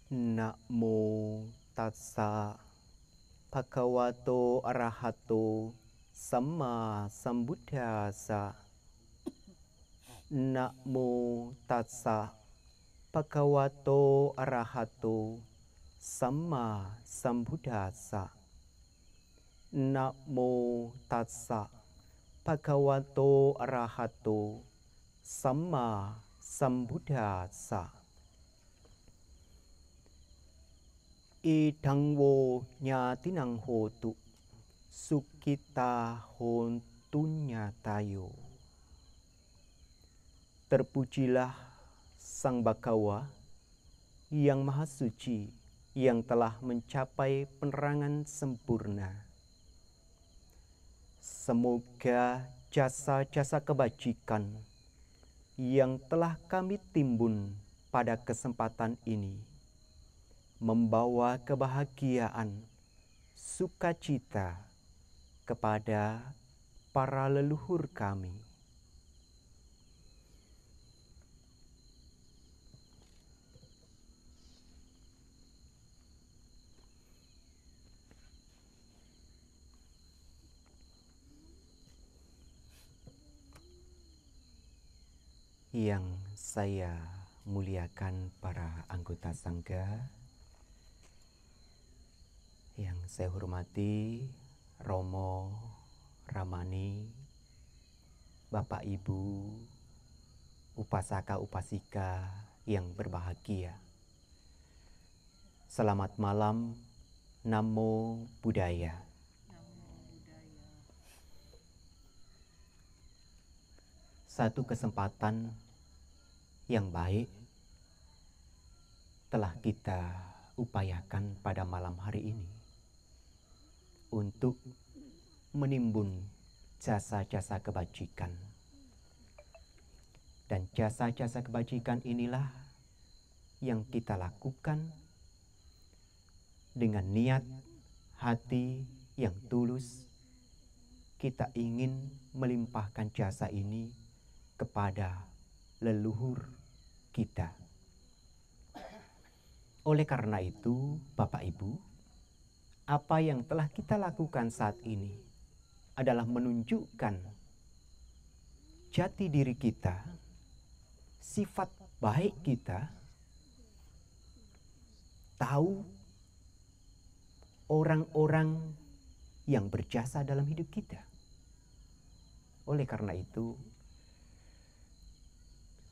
Namo tassa bhagavato arahato samma sambuddhassa. Namo tassa bhagavato arahato samma sambuddhassa. Namo tassa bhagavato arahato samma sambuddhassa. Idang wo nyatinang hotu sukita hontu nyatayo. Terpujilah Sang Bhagawa yang Maha Suci, yang telah mencapai penerangan sempurna. Semoga jasa-jasa kebajikan yang telah kami timbun pada kesempatan ini membawa kebahagiaan, sukacita kepada para leluhur kami. Yang saya muliakan para anggota Sangga, yang saya hormati Romo, Ramani, Bapak Ibu, upasaka upasika yang berbahagia. Selamat malam, Namo Buddhaya. Satu kesempatan yang baik telah kita upayakan pada malam hari ini untuk menimbun jasa-jasa kebajikan. Dan jasa-jasa kebajikan inilah yang kita lakukan dengan niat hati yang tulus. Kita ingin melimpahkan jasa ini kepada leluhur kita. Oleh karena itu, Bapak Ibu, apa yang telah kita lakukan saat ini adalah menunjukkan jati diri kita, sifat baik kita, tahu orang-orang yang berjasa dalam hidup kita. Oleh karena itu,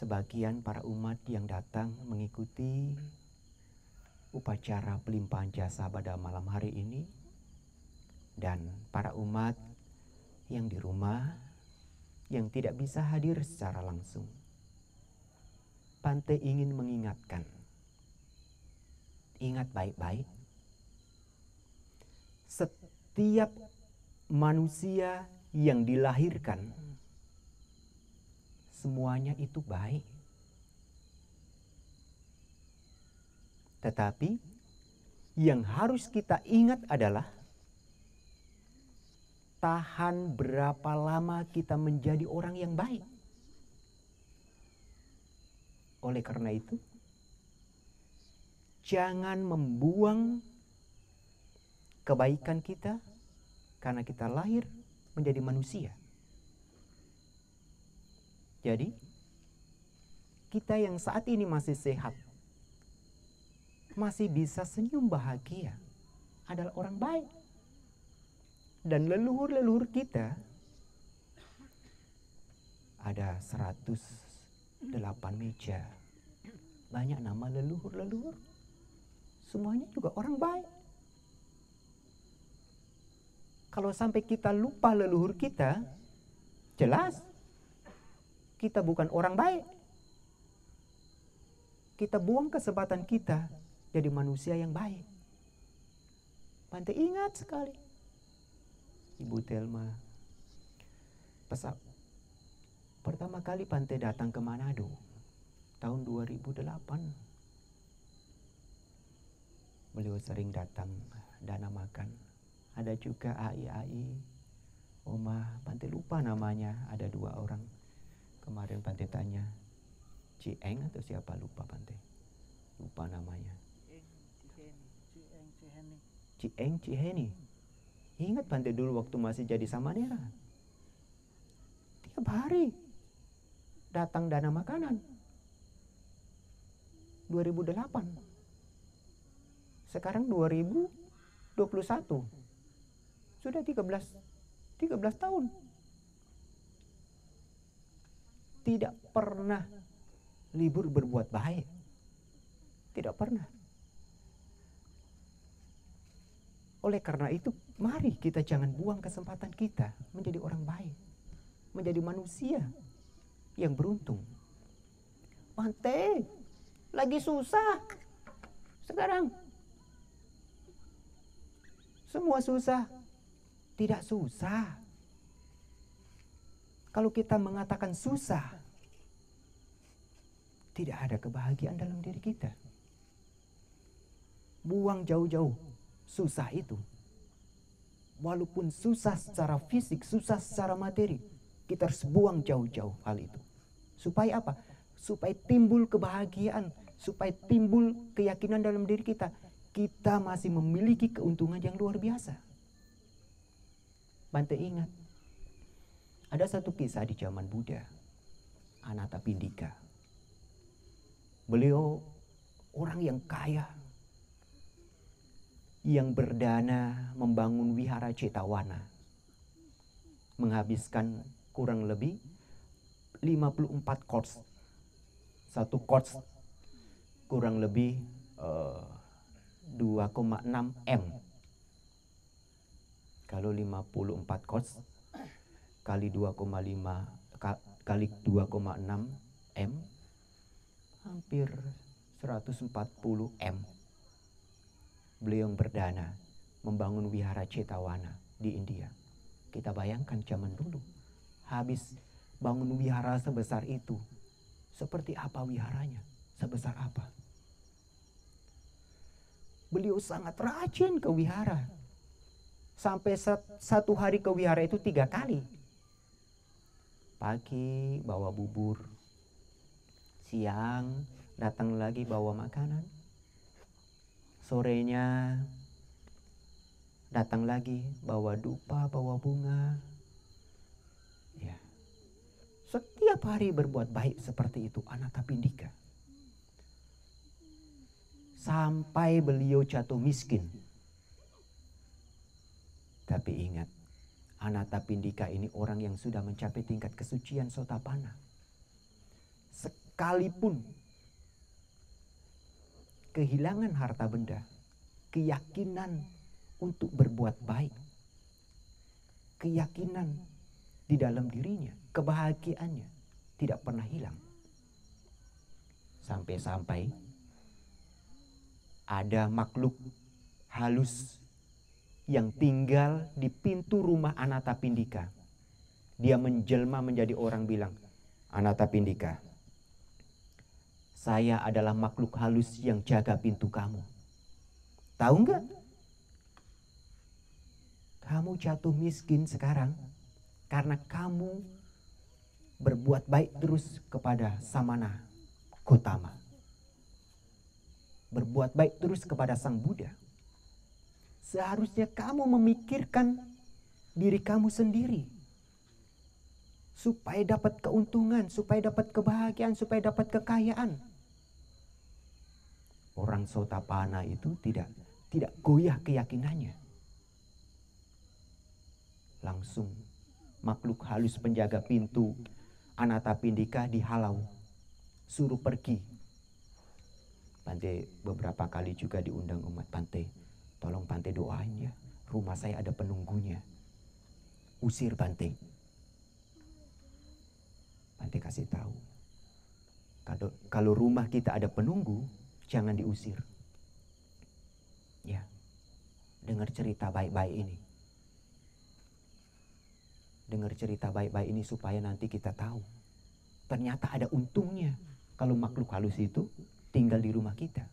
sebagian para umat yang datang mengikuti upacara pelimpahan jasa pada malam hari ini, dan para umat yang di rumah yang tidak bisa hadir secara langsung, Bante ingin mengingatkan, ingat baik-baik, setiap manusia yang dilahirkan semuanya itu baik. Tetapi yang harus kita ingat adalah tahan berapa lama kita menjadi orang yang baik. Oleh karena itu, jangan membuang kebaikan kita karena kita lahir menjadi manusia. Jadi, kita yang saat ini masih sehat, masih bisa senyum bahagia, adalah orang baik. Dan leluhur-leluhur kita ada 108 meja. Banyak nama leluhur-leluhur. Semuanya juga orang baik. Kalau sampai kita lupa leluhur kita, jelas kita bukan orang baik. Kita buang kesempatan kita jadi manusia yang baik. Bante ingat sekali Ibu Telma, pertama kali Bante datang ke Manado tahun 2008. Beliau sering datang dana makan. Ada juga AI, Oma, Bante lupa namanya, ada 2 orang. Kemarin Bante tanya, Cieng atau siapa, lupa Bante. Lupa namanya. Cieng Ciheni. Ingat Bante dulu waktu masih jadi samanera. Tiap hari datang dana makanan. 2008. Sekarang 2021. Sudah 13 tahun. Tidak pernah libur berbuat baik. Tidak pernah. Oleh karena itu, mari kita jangan buang kesempatan kita menjadi orang baik. Menjadi manusia yang beruntung. Bante, lagi susah sekarang. Semua susah. Tidak susah. Kalau kita mengatakan susah, tidak ada kebahagiaan dalam diri kita. Buang jauh-jauh susah itu. Walaupun susah secara fisik, susah secara materi, kita harus buang jauh-jauh hal itu. Supaya apa? Supaya timbul kebahagiaan, supaya timbul keyakinan dalam diri kita. Kita masih memiliki keuntungan yang luar biasa. Bante ingat, ada satu kisah di zaman Buddha, Anathapindika. Beliau orang yang kaya, yang berdana membangun wihara Cetawana, menghabiskan kurang lebih 54 kos. Satu kos kurang lebih 2,6 M. Kalau 54 kos kali 2,5 kali 2,6 M, hampir 140 M. Beliau yang berdana membangun wihara Cetawana di India. Kita bayangkan zaman dulu, habis bangun wihara sebesar itu, seperti apa wiharanya, sebesar apa. Beliau sangat rajin ke wihara. Sampai satu hari ke wihara itu 3 kali. Pagi bawa bubur, siang datang lagi bawa makanan, sorenya datang lagi bawa dupa, bawa bunga. Ya. Setiap hari berbuat baik seperti itu Anathapindika. Sampai beliau jatuh miskin. Tapi ingat, Anathapindika ini orang yang sudah mencapai tingkat kesucian Sotapanna. Sekalipun kehilangan harta benda, keyakinan untuk berbuat baik, keyakinan di dalam dirinya, kebahagiaannya tidak pernah hilang. Sampai-sampai ada makhluk halus yang tinggal di pintu rumah Anathapindika. Dia menjelma menjadi orang, bilang, Anathapindika, saya adalah makhluk halus yang jaga pintu kamu. Tahu nggak? Kamu jatuh miskin sekarang karena kamu berbuat baik terus kepada Samana Gotama. Berbuat baik terus kepada Sang Buddha. Seharusnya kamu memikirkan diri kamu sendiri. Supaya dapat keuntungan, supaya dapat kebahagiaan, supaya dapat kekayaan. Orang Sotapanna itu tidak goyah keyakinannya. Langsung makhluk halus penjaga pintu Anathapindika dihalau, suruh pergi. Bante beberapa kali juga diundang umat Bante, tolong Bante doain ya, rumah saya ada penunggunya. Usir Bante. Bante kasih tahu, kalau rumah kita ada penunggu, jangan diusir. Ya, dengar cerita baik-baik ini. Dengar cerita baik-baik ini supaya nanti kita tahu. Ternyata ada untungnya kalau makhluk halus itu tinggal di rumah kita.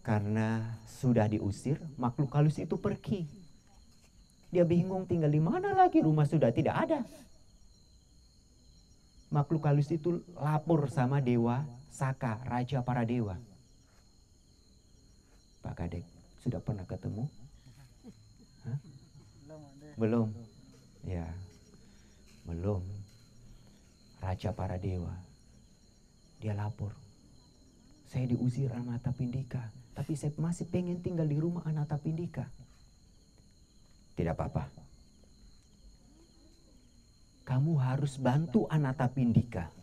Karena sudah diusir, makhluk halus itu pergi. Dia bingung tinggal di mana lagi, rumah sudah tidak ada. Makhluk halus itu lapor sama dewa Saka, raja para dewa. Pak Kadek? Sudah pernah ketemu? Hah? Belum. Ya, belum. Raja para dewa, dia lapor, saya diusir Anatapindika, tapi saya masih pengen tinggal di rumah Anatapindika. Tidak apa-apa, kamu harus bantu Anatapindika,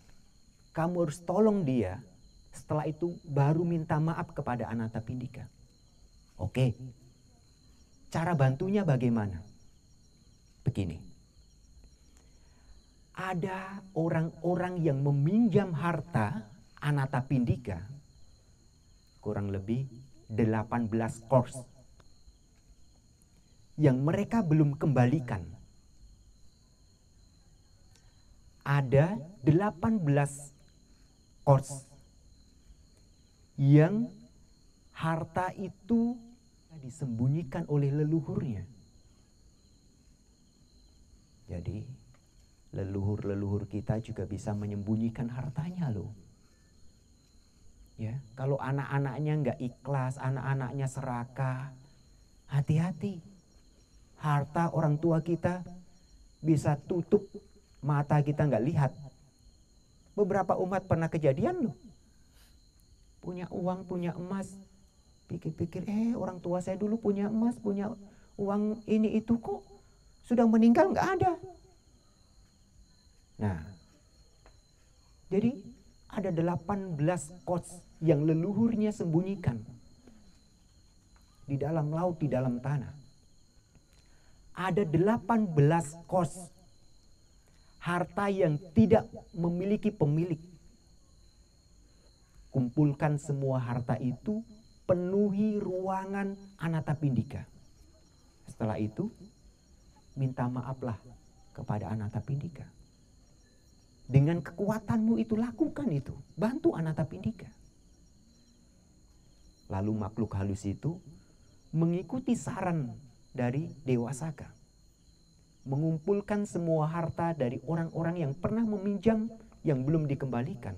kamu harus tolong dia. Setelah itu baru minta maaf kepada Anatapindika. Oke, cara bantunya bagaimana? Begini, ada orang-orang yang meminjam harta Anatapindika kurang lebih 18 kors yang mereka belum kembalikan. Ada 18 kors yang harta itu disembunyikan oleh leluhurnya. Jadi leluhur-leluhur kita juga bisa menyembunyikan hartanya loh. Ya, kalau anak-anaknya nggak ikhlas, anak-anaknya serakah, hati-hati. Harta orang tua kita bisa tutup mata kita nggak lihat. Beberapa umat pernah kejadian loh. Punya uang, punya emas. Pikir-pikir, orang tua saya dulu punya emas, punya uang ini itu kok. Sudah meninggal nggak ada. Nah, jadi ada 18 kos yang leluhurnya sembunyikan di dalam laut, di dalam tanah. Ada 18 kos harta yang tidak memiliki pemilik. Kumpulkan semua harta itu, penuhi ruangan Anatapindika. Setelah itu, minta maaflah kepada Anatapindika. Dengan kekuatanmu itu lakukan itu. Bantu Anatapindika. Lalu makhluk halus itu mengikuti saran dari Dewa Saka. Mengumpulkan semua harta dari orang-orang yang pernah meminjam yang belum dikembalikan.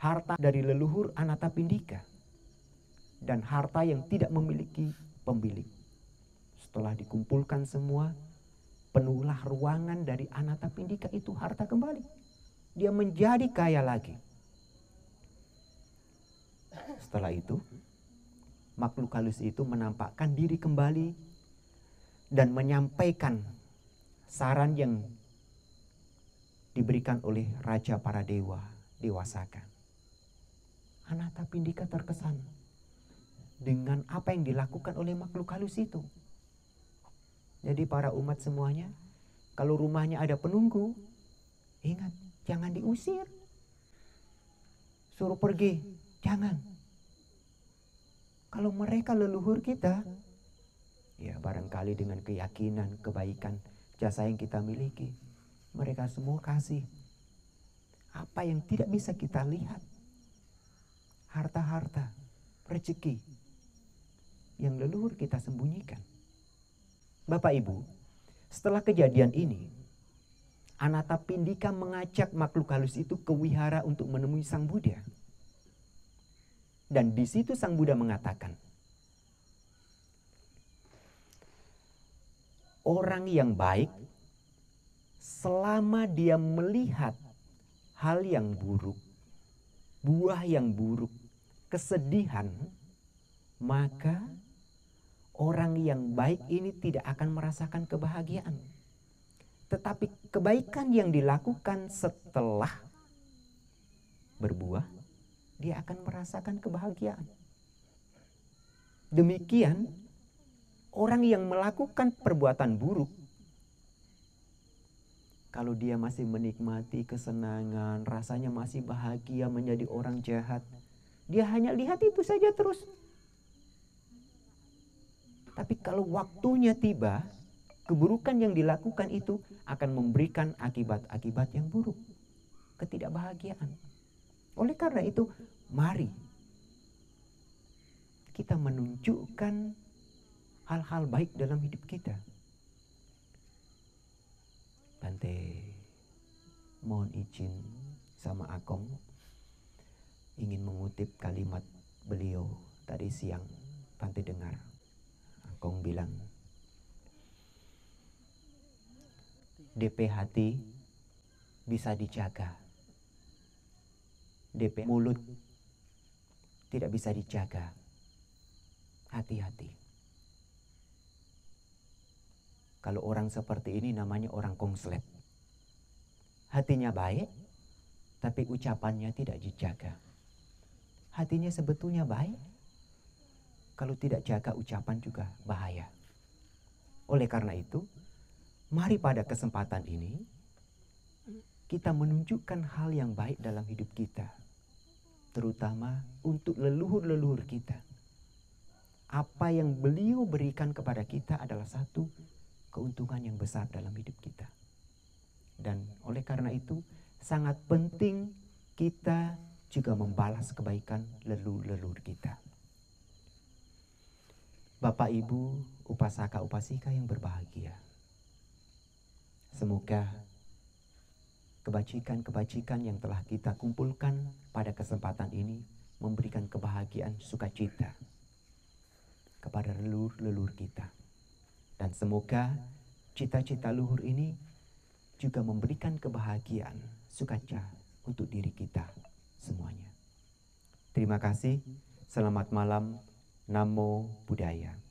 Harta dari leluhur Anatapindika. Dan harta yang tidak memiliki pemilik. Setelah dikumpulkan semua, penuhlah ruangan dari Anatapindika itu harta kembali. Dia menjadi kaya lagi. Setelah itu, makhluk halus itu menampakkan diri kembali dan menyampaikan saran yang diberikan oleh Raja para Dewa, Dewa Saka. Anatapindika terkesan dengan apa yang dilakukan oleh makhluk halus itu. Jadi para umat semuanya, kalau rumahnya ada penunggu, ingat, jangan diusir. Suruh pergi, jangan. Kalau mereka leluhur kita, ya barangkali dengan keyakinan, kebaikan, jasa yang kita miliki, mereka semua kasih. Apa yang tidak bisa kita lihat, harta-harta, rezeki, yang leluhur kita sembunyikan. Bapak Ibu, setelah kejadian ini, Anatapindika mengajak makhluk halus itu ke wihara untuk menemui Sang Buddha. Dan di situ Sang Buddha mengatakan, orang yang baik selama dia melihat hal yang buruk, buah yang buruk, kesedihan, maka orang yang baik ini tidak akan merasakan kebahagiaan. Tetapi kebaikan yang dilakukan setelah berbuah, dia akan merasakan kebahagiaan. Demikian, orang yang melakukan perbuatan buruk, kalau dia masih menikmati kesenangan, rasanya masih bahagia menjadi orang jahat, dia hanya lihat itu saja terus. Tapi kalau waktunya tiba, keburukan yang dilakukan itu akan memberikan akibat-akibat yang buruk. Ketidakbahagiaan. Oleh karena itu, mari kita menunjukkan hal-hal baik dalam hidup kita. Bante, mohon izin sama Akong ingin mengutip kalimat beliau tadi siang Bante dengar Kong bilang, DP hati bisa dijaga, DP mulut tidak bisa dijaga. Hati-hati. Kalau orang seperti ini namanya orang kongslet. Hatinya baik, tapi ucapannya tidak dijaga. Hatinya sebetulnya baik, kalau tidak jaga ucapan juga bahaya. Oleh karena itu, mari pada kesempatan ini kita menunjukkan hal yang baik dalam hidup kita, terutama untuk leluhur-leluhur kita. Apa yang beliau berikan kepada kita adalah satu keuntungan yang besar dalam hidup kita. Dan oleh karena itu sangat penting kita juga membalas kebaikan leluhur kita. Bapak Ibu upasaka upasika yang berbahagia, semoga kebajikan-kebajikan yang telah kita kumpulkan pada kesempatan ini memberikan kebahagiaan sukacita kepada leluhur-leluhur kita. Dan semoga cita-cita luhur ini juga memberikan kebahagiaan sukacita untuk diri kita semuanya. Terima kasih. Selamat malam. Namo Buddhaya.